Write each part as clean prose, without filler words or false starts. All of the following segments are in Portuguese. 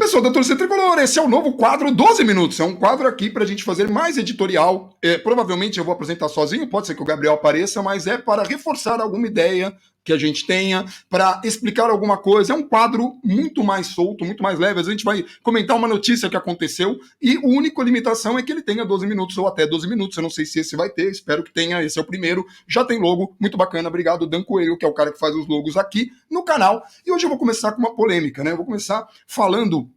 Pessoal da Torcida Tricolor, esse é o novo quadro 12 Minutos. É um quadro aqui para a gente fazer mais editorial. Provavelmente eu vou apresentar sozinho, pode ser que o Gabriel apareça, mas é para reforçar alguma ideia que a gente tenha, para explicar alguma coisa. É um quadro muito mais solto, muito mais leve. A gente vai comentar uma notícia que aconteceu e a única limitação é que ele tenha 12 minutos ou até 12 minutos. Eu não sei se esse vai ter, espero que tenha. Esse é o primeiro. Já tem logo, muito bacana. Obrigado, Dan Coelho, que é o cara que faz os logos aqui no canal. E hoje eu vou começar com uma polêmica, né? Eu vou começar falando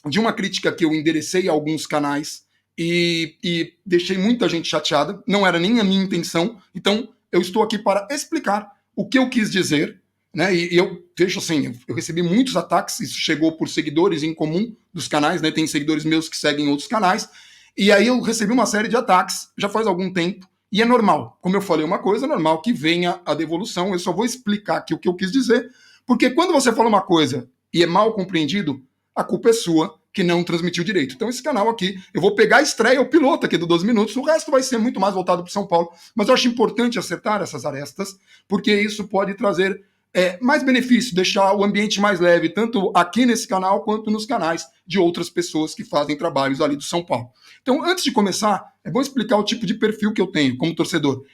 de uma crítica que eu enderecei a alguns canais e deixei muita gente chateada. Não era nem a minha intenção. Então, eu estou aqui para explicar o que eu quis dizer, né? E eu vejo assim, eu recebi muitos ataques, isso chegou por seguidores em comum dos canais, né? Tem seguidores meus que seguem outros canais, e aí eu recebi uma série de ataques, já faz algum tempo, e é normal. Como eu falei uma coisa, é normal que venha a devolução. Eu só vou explicar aqui o que eu quis dizer, porque quando você fala uma coisa e é mal compreendido, a culpa é sua, que não transmitiu direito. Então esse canal aqui, eu vou pegar a estreia, o piloto aqui do 12 Minutos, o resto vai ser muito mais voltado para São Paulo, mas eu acho importante acertar essas arestas, porque isso pode trazer mais benefício, deixar o ambiente mais leve, tanto aqui nesse canal, quanto nos canais de outras pessoas que fazem trabalhos ali do São Paulo. Então, antes de começar, é bom explicar o tipo de perfil que eu tenho como torcedor.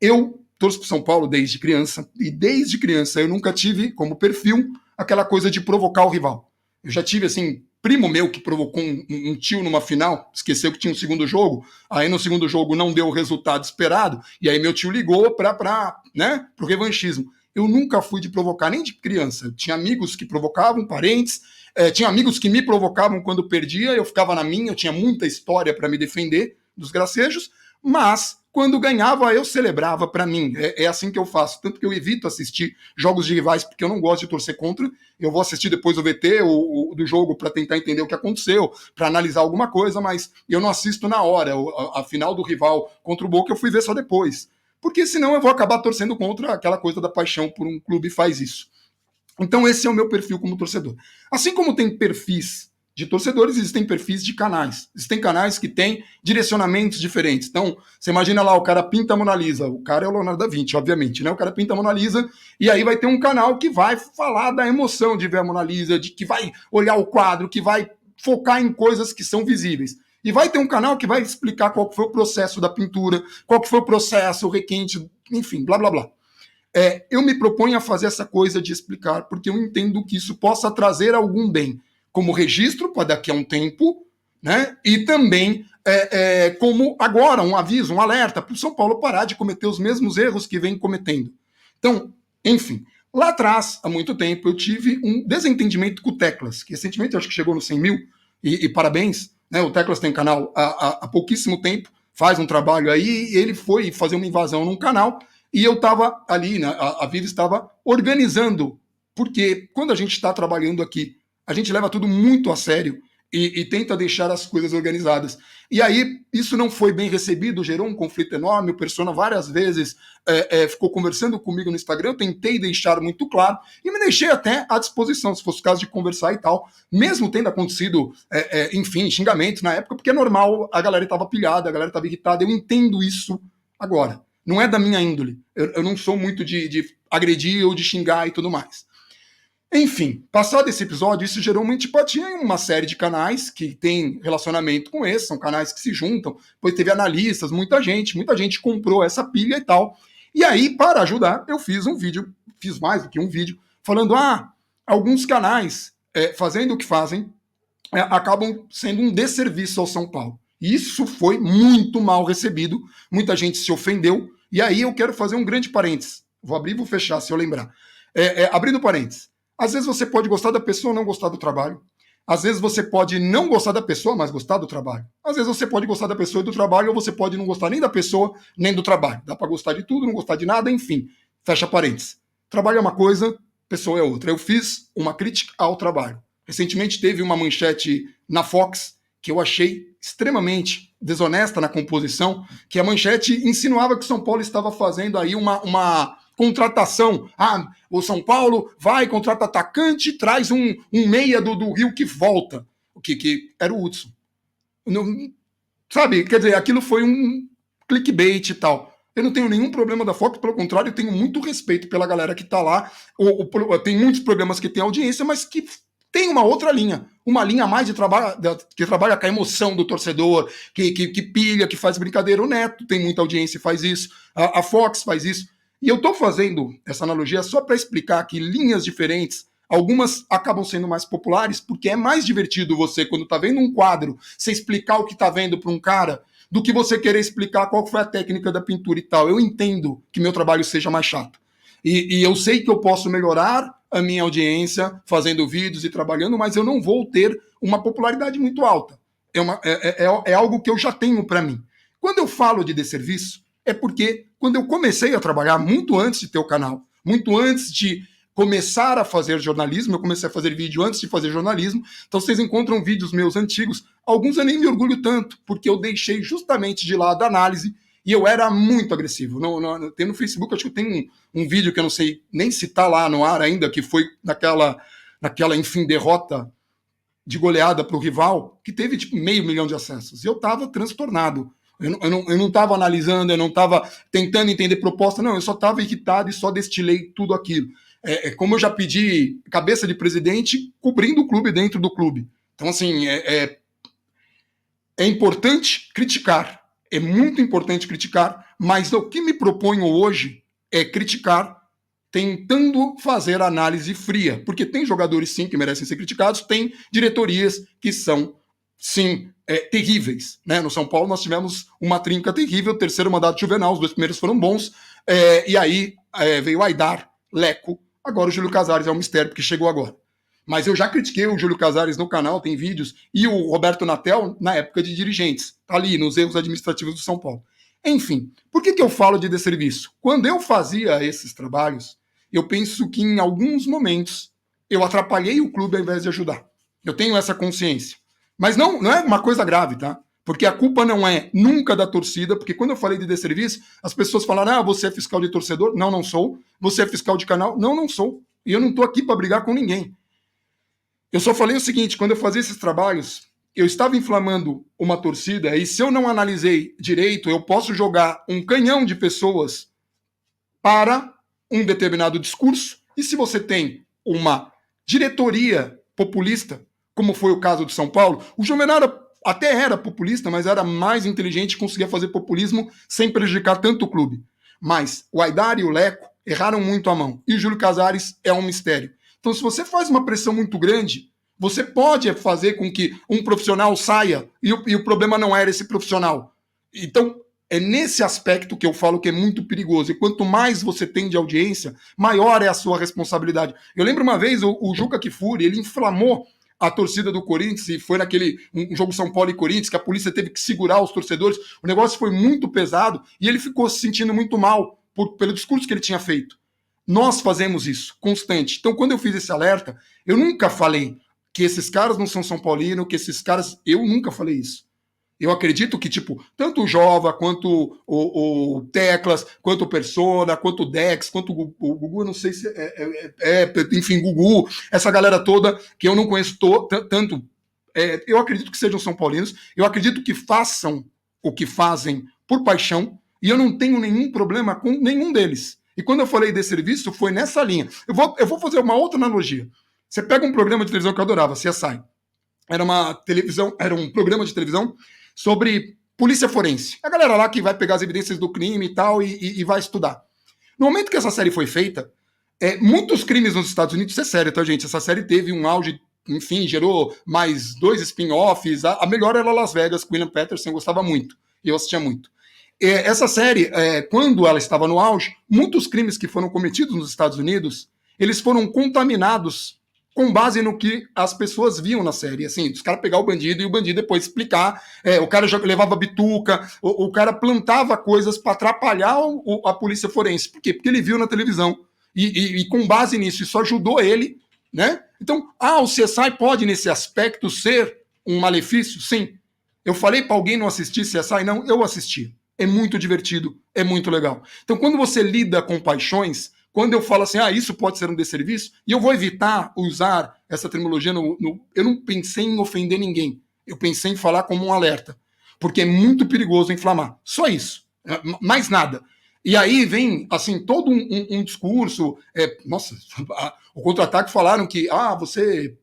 Eu torço para São Paulo desde criança, e desde criança eu nunca tive como perfil aquela coisa de provocar o rival. Eu já tive, assim, primo meu que provocou um tio numa final, esqueceu que tinha um segundo jogo, aí no segundo jogo não deu o resultado esperado, e aí meu tio ligou para o revanchismo. Eu nunca fui de provocar, nem de criança. Eu tinha amigos que provocavam, parentes, tinha amigos que me provocavam quando perdia, eu ficava na minha, eu tinha muita história para me defender dos gracejos, mas quando ganhava eu celebrava para mim. É assim que eu faço, tanto que eu evito assistir jogos de rivais porque eu não gosto de torcer contra. Eu vou assistir depois o VT do jogo para tentar entender o que aconteceu, para analisar alguma coisa, mas eu não assisto na hora. A final do rival contra o Boca eu fui ver só depois, porque senão eu vou acabar torcendo contra. Aquela coisa da paixão por um clube faz isso. Então esse é o meu perfil como torcedor. Assim como tem perfis de torcedores, existem perfis de canais. Existem canais que têm direcionamentos diferentes. Então, você imagina lá, o cara pinta a Mona Lisa. O cara é o Leonardo da Vinci, obviamente, né? O cara pinta a Mona Lisa e aí vai ter um canal que vai falar da emoção de ver a Mona Lisa, de que vai olhar o quadro, que vai focar em coisas que são visíveis. E vai ter um canal que vai explicar qual foi o processo da pintura, qual que foi o processo, o requinte, enfim, blá, blá, blá. Eu me proponho a fazer essa coisa de explicar, porque eu entendo que isso possa trazer algum bem, como registro para daqui a um tempo, né? E também como agora um aviso, um alerta para o São Paulo parar de cometer os mesmos erros que vem cometendo. Então, enfim, lá atrás, há muito tempo, eu tive um desentendimento com o Teclas, que recentemente eu acho que chegou nos 100 mil, e parabéns, né? O Teclas tem canal há pouquíssimo tempo, faz um trabalho aí, e ele foi fazer uma invasão num canal, e eu estava ali, né? A Viva estava organizando, porque quando a gente está trabalhando aqui, a gente leva tudo muito a sério e tenta deixar as coisas organizadas. E aí, isso não foi bem recebido, gerou um conflito enorme. O Persona várias vezes ficou conversando comigo no Instagram, eu tentei deixar muito claro e me deixei até à disposição, se fosse o caso de conversar e tal, mesmo tendo acontecido, enfim, xingamentos na época, porque é normal, a galera estava pilhada, a galera estava irritada, eu entendo isso agora. Não é da minha índole, eu não sou muito de agredir ou de xingar e tudo mais. Enfim, passado esse episódio, isso gerou uma antipatia em uma série de canais que tem relacionamento com esse, são canais que se juntam, depois teve analistas, muita gente comprou essa pilha e tal. E aí, para ajudar, eu fiz um vídeo, fiz mais do que um vídeo, falando, alguns canais, fazendo o que fazem, acabam sendo um desserviço ao São Paulo. Isso foi muito mal recebido, muita gente se ofendeu, e aí eu quero fazer um grande parênteses. Vou abrir e vou fechar, se eu lembrar. Abrindo parênteses. Às vezes você pode gostar da pessoa ou não gostar do trabalho. Às vezes você pode não gostar da pessoa, mas gostar do trabalho. Às vezes você pode gostar da pessoa e do trabalho, ou você pode não gostar nem da pessoa, nem do trabalho. Dá para gostar de tudo, não gostar de nada, enfim. Fecha parênteses. Trabalho é uma coisa, pessoa é outra. Eu fiz uma crítica ao trabalho. Recentemente teve uma manchete na Fox que eu achei extremamente desonesta na composição, que a manchete insinuava que o São Paulo estava fazendo aí uma contratação. O São Paulo vai, contrata atacante, traz um meia do Rio que volta. Que era o Hudson. Não, sabe, quer dizer, aquilo foi um clickbait e tal. Eu não tenho nenhum problema da Fox, pelo contrário, eu tenho muito respeito pela galera que tá lá. Tem muitos programas que têm audiência, mas que tem uma outra linha. uma linha a mais de trabalho, que trabalha com a emoção do torcedor, que pilha, que faz brincadeira. O Neto tem muita audiência e faz isso, a Fox faz isso. E eu estou fazendo essa analogia só para explicar que linhas diferentes, algumas acabam sendo mais populares, porque é mais divertido você, quando está vendo um quadro, você explicar o que está vendo para um cara, do que você querer explicar qual foi a técnica da pintura e tal. Eu entendo que meu trabalho seja mais chato. E eu sei que eu posso melhorar a minha audiência fazendo vídeos e trabalhando, mas eu não vou ter uma popularidade muito alta. É algo que eu já tenho para mim. Quando eu falo de desserviço, é porque quando eu comecei a trabalhar, muito antes de ter o canal, muito antes de começar a fazer jornalismo, eu comecei a fazer vídeo antes de fazer jornalismo, então vocês encontram vídeos meus antigos, alguns eu nem me orgulho tanto, porque eu deixei justamente de lado a análise, e eu era muito agressivo. Tem no Facebook, acho que tem um vídeo que eu não sei nem se tá lá no ar ainda, que foi naquela enfim, derrota de goleada para o rival, que teve tipo 500 mil de acessos. E eu tava transtornado. Eu não tava analisando, eu não tava tentando entender proposta, não, eu só tava irritado e só destilei tudo aquilo. Como eu já pedi cabeça de presidente cobrindo o clube dentro do clube. Então, assim, é importante criticar. É muito importante criticar, mas o que me proponho hoje é criticar tentando fazer análise fria, porque tem jogadores, sim, que merecem ser criticados, tem diretorias que são, sim, terríveis. Né? No São Paulo nós tivemos uma trinca terrível, terceiro mandato Juvenal, os 2 primeiros foram bons, e aí veio Aidar, Leco, agora o Júlio Casares é um mistério, porque chegou agora. Mas eu já critiquei o Júlio Casares no canal, tem vídeos, e o Roberto Natel na época de dirigentes, tá ali, nos erros administrativos do São Paulo. Enfim, por que eu falo de desserviço? Quando eu fazia esses trabalhos, eu penso que em alguns momentos eu atrapalhei o clube ao invés de ajudar. Eu tenho essa consciência. Mas não é uma coisa grave, tá? Porque a culpa não é nunca da torcida, porque quando eu falei de desserviço, as pessoas falaram, você é fiscal de torcedor? Não, não sou. Você é fiscal de canal? Não, não sou. E eu não tô aqui para brigar com ninguém. Eu só falei o seguinte, quando eu fazia esses trabalhos, eu estava inflamando uma torcida, e se eu não analisei direito, eu posso jogar um canhão de pessoas para um determinado discurso, e se você tem uma diretoria populista, como foi o caso de São Paulo, o Juvenal até era populista, mas era mais inteligente e conseguia fazer populismo sem prejudicar tanto o clube. Mas o Aidar e o Leco erraram muito a mão, e o Júlio Casares é um mistério. Então, se você faz uma pressão muito grande, você pode fazer com que um profissional saia e o problema não era esse profissional. Então, é nesse aspecto que eu falo que é muito perigoso. E quanto mais você tem de audiência, maior é a sua responsabilidade. Eu lembro uma vez, o Juca Kfouri, ele inflamou a torcida do Corinthians, e foi naquele um jogo São Paulo e Corinthians, que a polícia teve que segurar os torcedores. O negócio foi muito pesado e ele ficou se sentindo muito mal pelo discurso que ele tinha feito. Nós fazemos isso, constante. Então, quando eu fiz esse alerta, eu nunca falei que esses caras não são São Paulino, que esses caras... Eu nunca falei isso. Eu acredito que, tipo, tanto o Jova, quanto o Teclas, quanto o Persona, quanto o Dex, quanto o Gugu, eu não sei se enfim, Gugu, essa galera toda que eu não conheço tanto, eu acredito que sejam São Paulinos, eu acredito que façam o que fazem por paixão, e eu não tenho nenhum problema com nenhum deles. E quando eu falei desse serviço, foi nessa linha. Eu vou fazer uma outra analogia. Você pega um programa de televisão que eu adorava, CSI. Era um programa de televisão sobre polícia forense. A galera lá que vai pegar as evidências do crime e tal e vai estudar. No momento que essa série foi feita, muitos crimes nos Estados Unidos, isso é sério, tá, gente? Essa série teve um auge, enfim, gerou mais 2 spin-offs. A melhor era Las Vegas, com William Peterson, eu gostava muito. E eu assistia muito. Essa série, quando ela estava no auge, muitos crimes que foram cometidos nos Estados Unidos, eles foram contaminados com base no que as pessoas viam na série. Assim, os caras pegar o bandido e o bandido depois explicar, o cara já levava bituca, o cara plantava coisas para atrapalhar a polícia forense. Por quê? Porque ele viu na televisão. E com base nisso, isso ajudou ele, né? Então, o CSI pode, nesse aspecto, ser um malefício? Sim. Eu falei para alguém não assistir CSI? Não, eu assisti. É muito divertido, é muito legal. Então, quando você lida com paixões, quando eu falo assim, isso pode ser um desserviço, e eu vou evitar usar essa terminologia, eu não pensei em ofender ninguém, eu pensei em falar como um alerta, porque é muito perigoso inflamar. Só isso, mais nada. E aí vem, assim, todo um discurso, nossa, o Contra-Ataque falaram que, você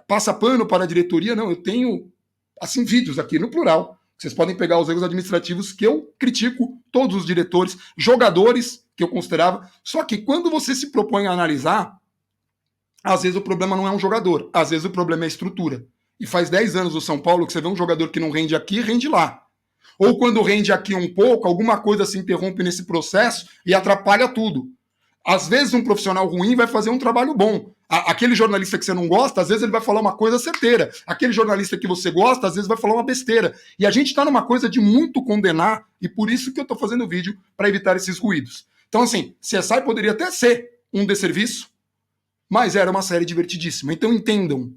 passa pano para a diretoria, não, eu tenho, assim, vídeos aqui no plural. Vocês podem pegar os erros administrativos que eu critico todos os diretores, jogadores que eu considerava. Só que quando você se propõe a analisar, às vezes o problema não é um jogador, às vezes o problema é a estrutura. E faz 10 anos do São Paulo que você vê um jogador que não rende aqui, rende lá. Ou quando rende aqui um pouco, alguma coisa se interrompe nesse processo e atrapalha tudo. Às vezes um profissional ruim vai fazer um trabalho bom. Aquele jornalista que você não gosta, às vezes ele vai falar uma coisa certeira. Aquele jornalista que você gosta, às vezes vai falar uma besteira. E a gente está numa coisa de muito condenar, e por isso que eu estou fazendo o vídeo, para evitar esses ruídos. Então, assim, CSI poderia até ser um desserviço, mas era uma série divertidíssima. Então entendam,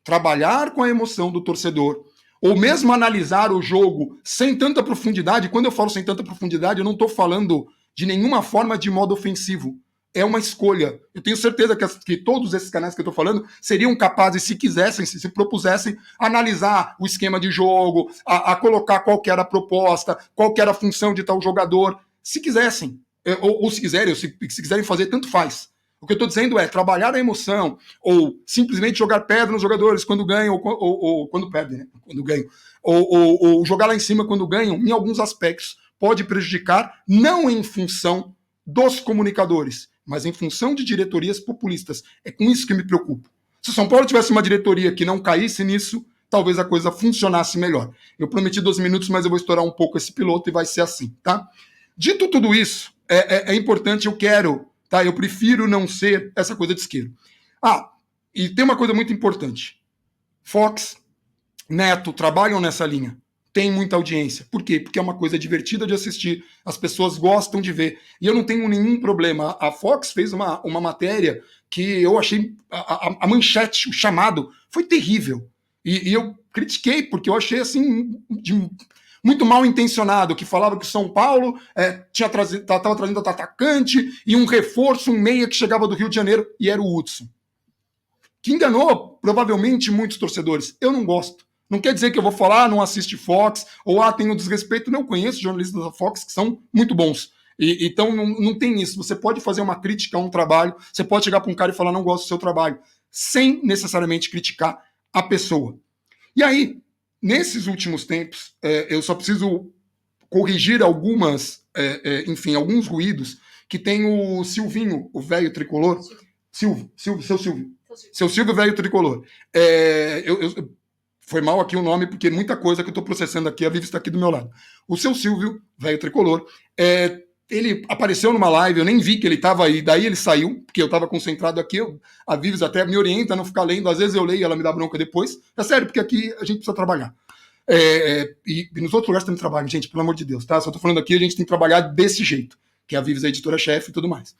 trabalhar com a emoção do torcedor, ou mesmo analisar o jogo sem tanta profundidade. Quando eu falo sem tanta profundidade, eu não estou falando de nenhuma forma de modo ofensivo. É uma escolha. Eu tenho certeza que todos esses canais que eu estou falando seriam capazes, se quisessem, se propusessem, analisar o esquema de jogo, a colocar qual que era a proposta, qual que era a função de tal jogador, se quisessem. Ou se quiserem, ou se quiserem fazer, tanto faz. O que eu estou dizendo é trabalhar a emoção, ou simplesmente jogar pedra nos jogadores quando ganham, ou quando perdem, né? Quando ganham. Ou jogar lá em cima quando ganham, em alguns aspectos, pode prejudicar, não em função dos comunicadores, mas em função de diretorias populistas. É com isso que eu me preocupo. Se o São Paulo tivesse uma diretoria que não caísse nisso, talvez a coisa funcionasse melhor. Eu prometi 12 minutos, mas eu vou estourar um pouco esse piloto e vai ser assim, tá? Dito tudo isso, é importante, eu prefiro não ser essa coisa de esquerda. E tem uma coisa muito importante. Fox, Neto trabalham nessa linha. Tem muita audiência. Por quê? Porque é uma coisa divertida de assistir. As pessoas gostam de ver. E eu não tenho nenhum problema. A Fox fez uma matéria que eu achei... A manchete, o chamado, foi terrível. E eu critiquei, porque eu achei assim... muito mal intencionado, que falava que o São Paulo estava trazendo atacante e um reforço, um meia que chegava do Rio de Janeiro, e era o Hudson. Que enganou, provavelmente, muitos torcedores. Eu não gosto. Não quer dizer que eu vou falar, não assiste Fox, ou tenho desrespeito. Não, conheço jornalistas da Fox que são muito bons. Então não tem isso. Você pode fazer uma crítica a um trabalho, você pode chegar para um cara e falar não gosto do seu trabalho, sem necessariamente criticar a pessoa. E aí, nesses últimos tempos, eu só preciso corrigir alguns ruídos que tem o Silvinho, o velho tricolor. Seu Silvio, velho tricolor. Foi mal aqui o nome, porque muita coisa que eu estou processando aqui, a Vivi está aqui do meu lado. O seu Silvio, velho tricolor, ele apareceu numa live, eu nem vi que ele estava aí, daí ele saiu, porque eu estava concentrado aqui, a Vivi até me orienta a não ficar lendo, às vezes eu leio e ela me dá bronca depois. É sério, porque aqui a gente precisa trabalhar. E nos outros lugares também trabalho, gente, pelo amor de Deus, tá? Só tô falando aqui, a gente tem que trabalhar desse jeito, que a Vivi é a editora-chefe e tudo mais.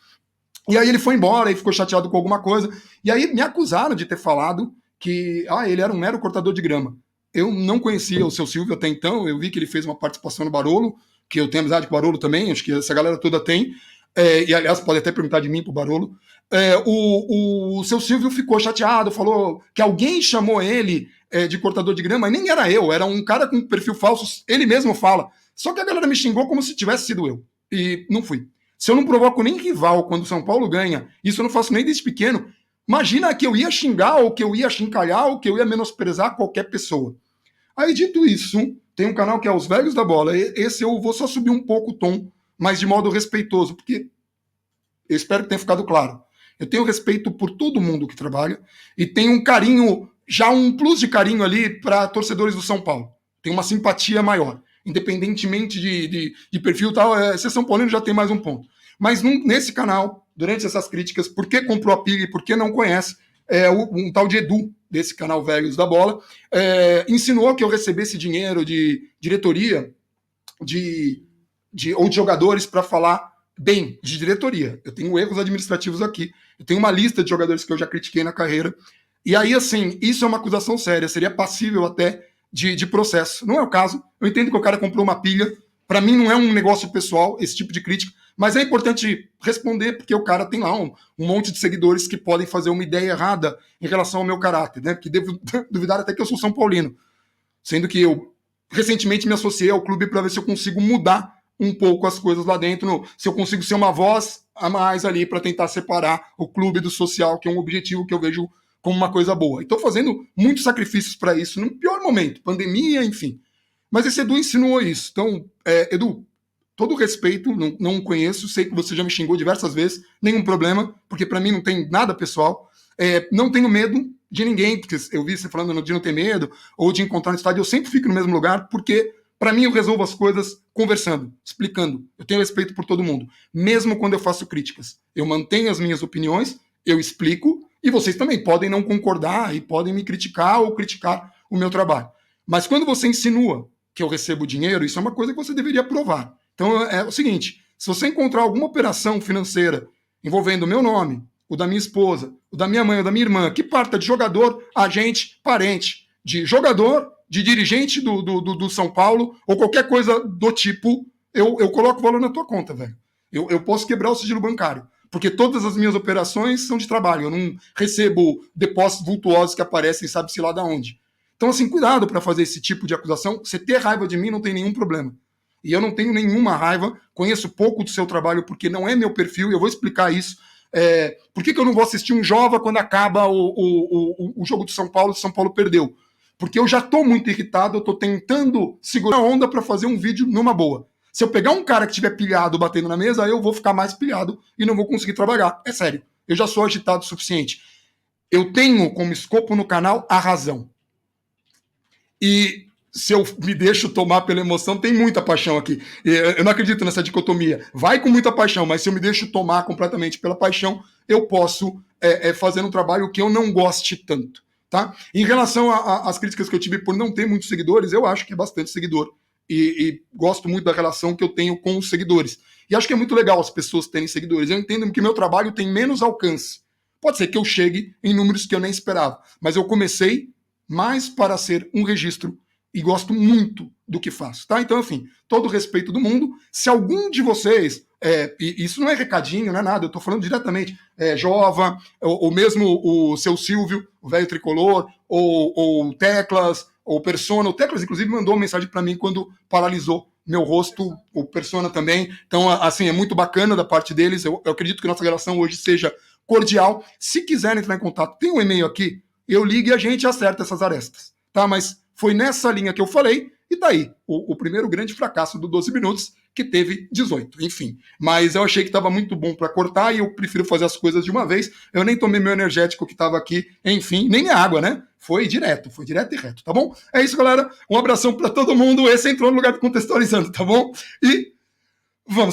E aí ele foi embora e ficou chateado com alguma coisa, e aí me acusaram de ter falado que ele era um mero cortador de grama. Eu não conhecia o seu Silvio até então, eu vi que ele fez uma participação no Barolo, que eu tenho amizade com o Barolo também, acho que essa galera toda tem, e aliás pode até perguntar de mim pro Barolo. O seu Silvio ficou chateado, falou que alguém chamou ele de cortador de grama, e nem era eu, era um cara com perfil falso, ele mesmo fala. Só que a galera me xingou como se tivesse sido eu, e não fui. Se eu não provoco nem rival quando o São Paulo ganha, isso eu não faço nem desde pequeno, imagina que eu ia xingar, ou que eu ia achincalhar, ou que eu ia menosprezar qualquer pessoa. Aí, dito isso, tem um canal que é Os Velhos da Bola. Esse eu vou só subir um pouco o tom, mas de modo respeitoso, porque eu espero que tenha ficado claro. Eu tenho respeito por todo mundo que trabalha e tenho um carinho, já um plus de carinho ali para torcedores do São Paulo. Tenho uma simpatia maior, independentemente de perfil e tal. Se é São Paulino já tem mais um ponto. Mas nesse canal, durante essas críticas, por que comprou a pilha e por que não conhece, um tal de Edu, desse canal Velhos da Bola, insinuou que eu recebesse dinheiro de diretoria ou de jogadores para falar bem de diretoria. Eu tenho erros administrativos aqui. Eu tenho uma lista de jogadores que eu já critiquei na carreira. E aí, assim, isso é uma acusação séria. Seria passível até de processo. Não é o caso. Eu entendo que o cara comprou uma pilha. Para mim não é um negócio pessoal, esse tipo de crítica. Mas é importante responder, porque o cara tem lá um monte de seguidores que podem fazer uma ideia errada em relação ao meu caráter, né? Que devo duvidar até que eu sou São Paulino. Sendo que eu recentemente me associei ao clube para ver se eu consigo mudar um pouco as coisas lá dentro, se eu consigo ser uma voz a mais ali para tentar separar o clube do social, que é um objetivo que eu vejo como uma coisa boa. E tô fazendo muitos sacrifícios para isso, no pior momento, pandemia, enfim. Mas esse Edu insinuou isso. Então, Edu, todo respeito, não conheço, sei que você já me xingou diversas vezes, nenhum problema, porque para mim não tem nada pessoal. Não tenho medo de ninguém, porque eu vi você falando de não ter medo, ou de encontrar no estádio, eu sempre fico no mesmo lugar, porque para mim eu resolvo as coisas conversando, explicando. Eu tenho respeito por todo mundo, mesmo quando eu faço críticas. Eu mantenho as minhas opiniões, eu explico, e vocês também podem não concordar e podem me criticar ou criticar o meu trabalho. Mas quando você insinua que eu recebo dinheiro, isso é uma coisa que você deveria provar. Então é o seguinte, se você encontrar alguma operação financeira envolvendo o meu nome, o da minha esposa, o da minha mãe, o da minha irmã, que parta de jogador, agente, parente, de jogador, de dirigente do São Paulo, ou qualquer coisa do tipo, eu coloco o valor na tua conta, velho. Eu posso quebrar o sigilo bancário, porque todas as minhas operações são de trabalho, eu não recebo depósitos vultuosos que aparecem sabe-se lá de onde. Então, assim, cuidado para fazer esse tipo de acusação. Você ter raiva de mim não tem nenhum problema. E eu não tenho nenhuma raiva, conheço pouco do seu trabalho porque não é meu perfil, e eu vou explicar isso. Por que eu não vou assistir um Jova quando acaba o jogo do São Paulo e o São Paulo perdeu? Porque eu já estou muito irritado, eu estou tentando segurar a onda para fazer um vídeo numa boa. Se eu pegar um cara que estiver pilhado batendo na mesa, eu vou ficar mais pilhado e não vou conseguir trabalhar. É sério, eu já sou agitado o suficiente. Eu tenho como escopo no canal a razão. E se eu me deixo tomar pela emoção, tem muita paixão aqui. Eu não acredito nessa dicotomia. Vai com muita paixão, mas se eu me deixo tomar completamente pela paixão, eu posso fazer um trabalho que eu não goste tanto. Tá? Em relação às críticas que eu tive por não ter muitos seguidores, eu acho que é bastante seguidor. E gosto muito da relação que eu tenho com os seguidores. E acho que é muito legal as pessoas terem seguidores. Eu entendo que meu trabalho tem menos alcance. Pode ser que eu chegue em números que eu nem esperava. Mas eu comecei mais para ser um registro e gosto muito do que faço, tá? Então, enfim, todo o respeito do mundo. Se algum de vocês, isso não é recadinho, não é nada, eu tô falando diretamente, Jova, ou mesmo o seu Silvio, o velho tricolor, ou Teclas, ou Persona. O Teclas, inclusive, mandou uma mensagem para mim quando paralisou meu rosto, o Persona também. Então, assim, é muito bacana da parte deles. Eu acredito que nossa relação hoje seja cordial. Se quiserem entrar em contato, tem um e-mail aqui, eu ligo e a gente acerta essas arestas, tá? Mas foi nessa linha que eu falei, e tá aí, o primeiro grande fracasso do 12 minutos, que teve 18, enfim. Mas eu achei que estava muito bom para cortar e eu prefiro fazer as coisas de uma vez. Eu nem tomei meu energético que estava aqui, enfim, nem minha água, né? Foi direto e reto, tá bom? É isso, galera. Um abração para todo mundo. Esse entrou no lugar de contextualizando, tá bom? E vamos